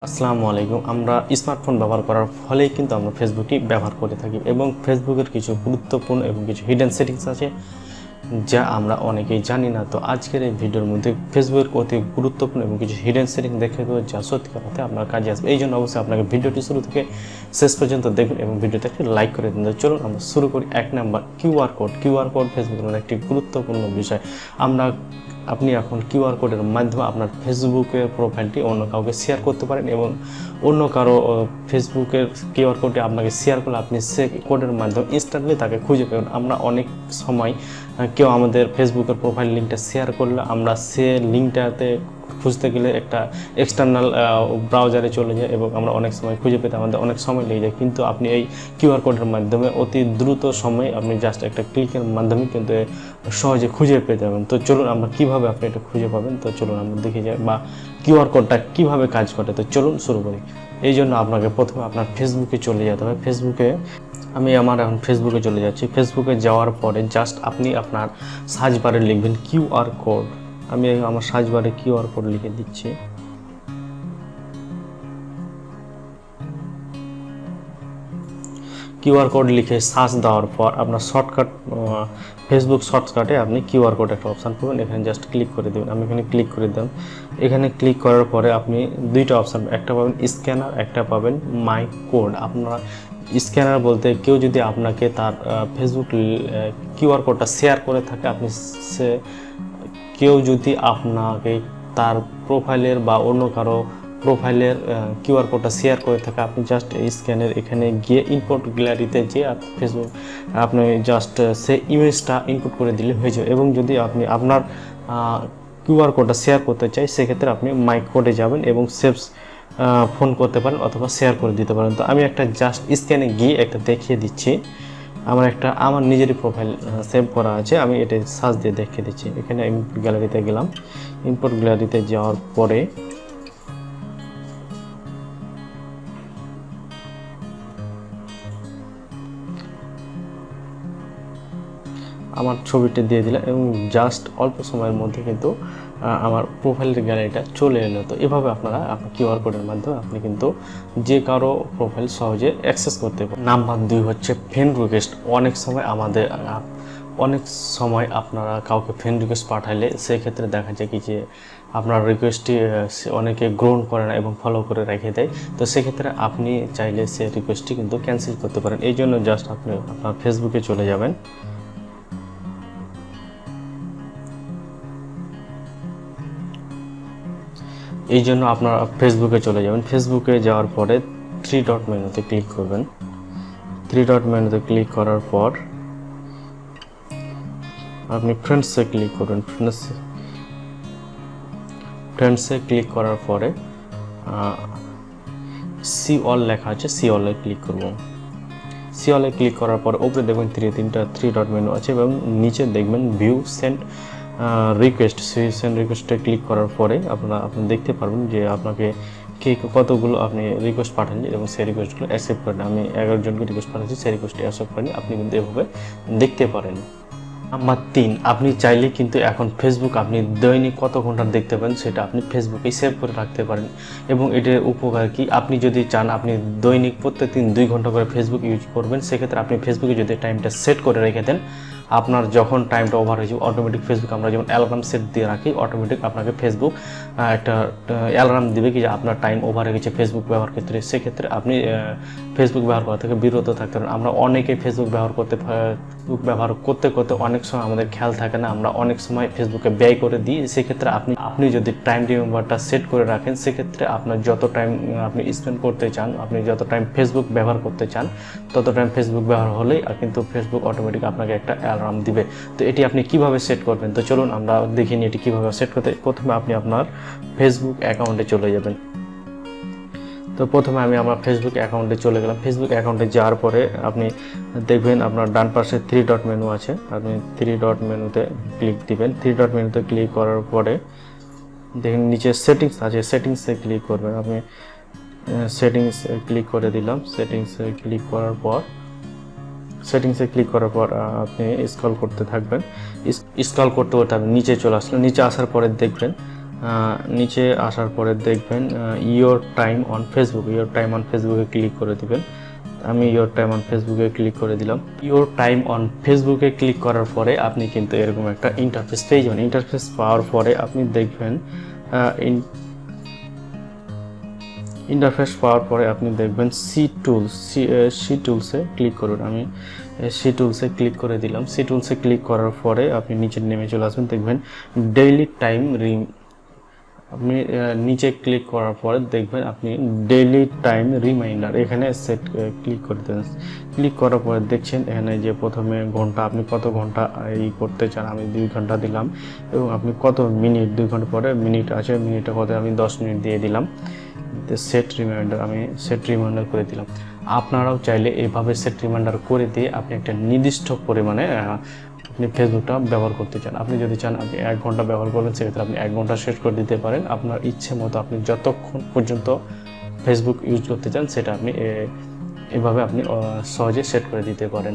আসসালামু আলাইকুম। আমরা স্মার্টফোন ব্যবহার করার ফলেই কিন্তু আমরা ফেসবুকই ব্যবহার করে থাকি এবং ফেসবুকের কিছু গুরুত্বপূর্ণ এবং কিছু হিডেন সেটিংস আছে যা আমরা অনেকেই জানি না। তো আজকের এই ভিডিওর মধ্যে ফেসবুকের অতি গুরুত্বপূর্ণ এবং কিছু হিডেন সেটিংস দেখে দেবো যা সত্যিকার অর্থে আপনার কাজে আসবে। এই জন্য অবশ্যই আপনাকে ভিডিওটি শুরু থেকে শেষ পর্যন্ত দেখুন এবং ভিডিওতে একটি লাইক করে দিন। চলুন আমরা শুরু করি। 1 নাম্বার কিউআর কোড ফেসবুকের একটি গুরুত্বপূর্ণ বিষয়। আপনি এখন কিউআর কোডের মাধ্যমে আপনার ফেসবুকের প্রোফাইলটি অন্য কাউকে শেয়ার করতে পারেন এবং অন্য কারো ফেসবুকের কিউআর কোডটি আপনাকে শেয়ার করলে আপনি সে কোডের মাধ্যমে ইনস্ট্যান্টলি তাকে খুঁজে পাবেন। আমরা অনেক সময় কেউ আমাদের ফেসবুকের প্রোফাইল লিঙ্কটা শেয়ার করলে আমরা সে লিঙ্কটাতে খুঁজতে গেলে একটা এক্সটার্নাল ব্রাউজারে চলে যায় এবং আমরা অনেক সময় খুঁজে পেতে আমাদের অনেক সময় লেগে যায়, কিন্তু আপনি এই কিউআর কোডের মাধ্যমে অতি দ্রুত সময়ে আপনি জাস্ট একটা ক্লিকের মাধ্যমে কিন্তু সহজে খুঁজে পেয়ে যাবেন। তো চলুন আমরা কিভাবে আপনি এটা খুঁজে পাবেন তো চলুন আমরা দেখে যাই, বা কিউআর কোডটা কিভাবে কাজ করে। তো চলুন শুরু করি। এই জন্য আপনাকে প্রথমে আপনার ফেসবুকে চলে যেতে হবে। আমি এখন ফেসবুকে চলে যাচ্ছি। ফেসবুকে যাওয়ার পরে জাস্ট আপনি আপনার সার্চ বারে লিখবেন কিউআর কোড। আমি আমার সার্চ বারে কিউআর কোড লিখে দিচ্ছি। কিউআর কোড লিখে সার্চ দেওয়ার পর আপনার শর্টকাট ফেসবুক শর্টকাটে আপনি কিউআর কোড একটা অপশান পাবেন, এখানে জাস্ট ক্লিক করে দেবেন। আমি এখানে ক্লিক করে দিলাম। এখানে ক্লিক করার পরে আপনি দুইটা অপশান, একটা পাবেন স্ক্যানার, একটা পাবেন মাই কোড। আপনারা স্ক্যানার বলতে কেউ যদি আপনাকে তার ফেসবুক কিউআর কোডটা শেয়ার করে থাকে, কেউ যদি আপনাকে তার প্রোফাইলের বা অন্য কারো প্রোফাইলের কিউআর কোডটা শেয়ার করে থাকে, আপনি জাস্ট এই স্ক্যানের এখানে গিয়ে ইনপুট গ্যালারিতে যে ফেসবুক আপনি জাস্ট সে ইমেজটা ইনপুট করে দিলে হয়ে যাবে। এবং যদি আপনি আপনার কিউআর কোডটা শেয়ার করতে চাই সেক্ষেত্রে আপনি মাই কোডে যাবেন এবং ফোন করতে পারেন অথবা শেয়ার করে দিতে পারেন। তো আমি একটা জাস্ট স্ক্যানে গিয়ে একটা দেখিয়ে দিচ্ছি। আমার নিজেরই প্রোফাইল সেভ করা আছে, আমি এটা সার্চ দিয়ে দেখিয়ে দিচ্ছি। এখানে ইনপুট গ্যালারিতে গেলাম। ইনপুট গ্যালারিতে যাওয়ার পরে আমার ছবিটা দিয়ে দিলাম এবং জাস্ট অল্প সময়ের মধ্যে কিন্তু আমার প্রোফাইলের গ্যালারিটা চলে এলো। তো এভাবে আপনার কিউআর কোডের মাধ্যমে আপনি কিন্তু যে কারো প্রোফাইল সহজে অ্যাক্সেস করতে পারেন। নাম্বার 2 হচ্ছে ফ্রেন্ড রিকোয়েস্ট। অনেক সময় আপনারা কাউকে ফ্রেন্ড রিকোয়েস্ট পাঠাইলে সেক্ষেত্রে দেখা যায় কি যে আপনার রিকোয়েস্টটি অনেকে গ্রহণ করে না এবং ফলো করে রেখে দেয়। তো সেক্ষেত্রে আপনি চাইলে সে রিকোয়েস্টটি কিন্তু ক্যান্সেল করতে পারেন। এই জন্য জাস্ট আপনি আপনার ফেসবুকে চলে যাবেন। এই জন্য আপনারা ফেসবুকে চলে যাবেন। ফেসবুকে যাওয়ার পরে 3 ডট মেনুতে ক্লিক করবেন। 3 ডট মেনুতে ক্লিক করার পর আপনি ফ্রেন্ডসে ক্লিক করবেন। ফ্রেন্ডসে ক্লিক করার পরে সি অল লেখা আছে, সি অলে ক্লিক করব। সি অলে ক্লিক করার পর উপরে দেখবেন 3 ডট মেনু আছে এবং নিচে দেখবেন ভিউ সেন্ড রিকোয়েস্ট। সেই সেন্ড রিকোয়েস্টে ক্লিক করার পরে আপনি দেখতে পারবেন যে আপনাকে কতগুলো আপনি রিকোয়েস্ট পাঠাননি এবং সেই রিকোয়েস্টগুলো অ্যাকসেপ্ট করেন। আমি 11 জনকে রিকোয়েস্ট পাঠাচ্ছি, সেই রিকোয়েস্টটি অ্যাকসেপ্ট করেনি। আপনি কিন্তু এভাবে দেখতে পারেন। নাম্বার 3, আপনি চাইলে কিন্তু এখন ফেসবুক আপনি দৈনিক কত ঘন্টা দেখতে পারেন সেটা আপনি ফেসবুকেই সেভ করে রাখতে পারেন। এবং এটার উপকার কি, আপনি যদি চান আপনি দৈনিক প্রত্যেকদিন 2 ঘন্টা করে ফেসবুক ইউজ করবেন, সেক্ষেত্রে আপনি ফেসবুকে যদি টাইমটা সেট করে রেখে দেন, আপনার যখন টাইমটা ওভার হয়ে যাবে অটোমেটিক ফেসবুক আমরা যেমন অ্যালার্ম সেট দিয়ে রাখি, অটোমেটিক আপনাকে ফেসবুক একটা অ্যালার্ম দিবে কি যে আপনার টাইম ওভার হয়ে গেছে ফেসবুক ব্যবহার ক্ষেত্রে। সেক্ষেত্রে আপনি ফেসবুক ব্যবহার করা থেকে বিরত থাকতে পারেন। আমরা অনেকে ফেসবুক ব্যবহার করতে করতে অনেক সময় আমাদের খেয়াল থাকে না, আমরা অনেক সময় ফেসবুকে ব্যয় করে দিই। সেক্ষেত্রে আপনি যদি টাইম রিমেম্বারটা সেট করে রাখেন, সেক্ষেত্রে আপনার যত টাইম আপনি স্পেন্ড করতে চান, আপনি যত টাইম ফেসবুক ব্যবহার করতে চান, তত টাইম ফেসবুক ব্যবহার হলেই কিন্তু ফেসবুক অটোমেটিক আপনাকে একটা অ্যালার্ম দিবে। তো এটি আপনি কিভাবে সেট করবেন তো চলুন আমরা দেখে নিই এটি কিভাবে সেট করতে। প্রথমে আপনি আপনার ফেসবুক অ্যাকাউন্টে চলে যাবেন। তো প্রথমে আমি আমার ফেসবুক অ্যাকাউন্টে চলে গেলাম। ফেসবুক অ্যাকাউন্টে যাওয়ার পরে আপনি দেখবেন আপনার ডান পাশে 3 ডট মেনু আছে, আপনি 3 ডট মেনুতে ক্লিক দিবেন। 3 ডট মেনুতে ক্লিক করার পরে দেখেন নিচে সেটিংস আছে, সেটিংসে ক্লিক করবেন। আপনি সেটিংসে ক্লিক করে দিলাম। সেটিংসে ক্লিক করার পর আপনি স্ক্রল করতে থাকবেন। স্ক্রল করতে আপনি নিচে চলে আসলেন। নিচে আসার পরে দেখবেন নিচে আসার পরে দেখবেন your time on Facebook, your time on ফেসবুকে ক্লিক করে দিবেন। আমি ইয়োর টাইম অন ফেসবুকে ক্লিক করে দিলাম। ইয়োর টাইম অন ফেসবুকে ক্লিক করার পরে আপনি কিন্তু এরকম একটা ইন্টারফেস পেয়ে যাবেন। ইন্টারফেস পাওয়ার পরে আপনি দেখবেন আপনি দেখবেন সি টুলসে ক্লিক করুন। আমি সি টুলসে ক্লিক করে দিলাম। সি টুলসে ক্লিক করার পরে আপনি নিচে নেমে চলে আসবেন, দেখবেন ডেইলি টাইম আপনি নিচে ক্লিক করার পরে দেখবেন আপনি ডেইলি টাইম রিমাইন্ডার এখানে সেট ক্লিক করে দেবেন। ক্লিক করার পরে দেখছেন এখানে যে প্রথমে ঘন্টা, আপনি কত ঘন্টা করতে চান। আমি 2 ঘন্টা দিলাম এবং আপনি কত মিনিট, 2 ঘন্টা পরে মিনিট আছে, মিনিটে কত আমি 10 মিনিট দিয়ে দিলাম। সেট রিমাইন্ডার আমি সেট রিমাইন্ডার করে দিলাম। আপনারাও চাইলে এইভাবে সেট রিমাইন্ডার করে দিয়ে আপনি একটা নির্দিষ্ট পরিমাণে আপনি ফেসবুকটা ব্যবহার করতে চান। আপনি যদি চান আপনি 1 ঘন্টা ব্যবহার করবেন, সেক্ষেত্রে আপনি 1 ঘন্টা সেট করে দিতে পারেন। আপনার ইচ্ছে মতো আপনি যতক্ষণ পর্যন্ত ফেসবুক ইউজ করতে চান সেটা আপনি এভাবে আপনি সহজে সেট করে দিতে পারেন।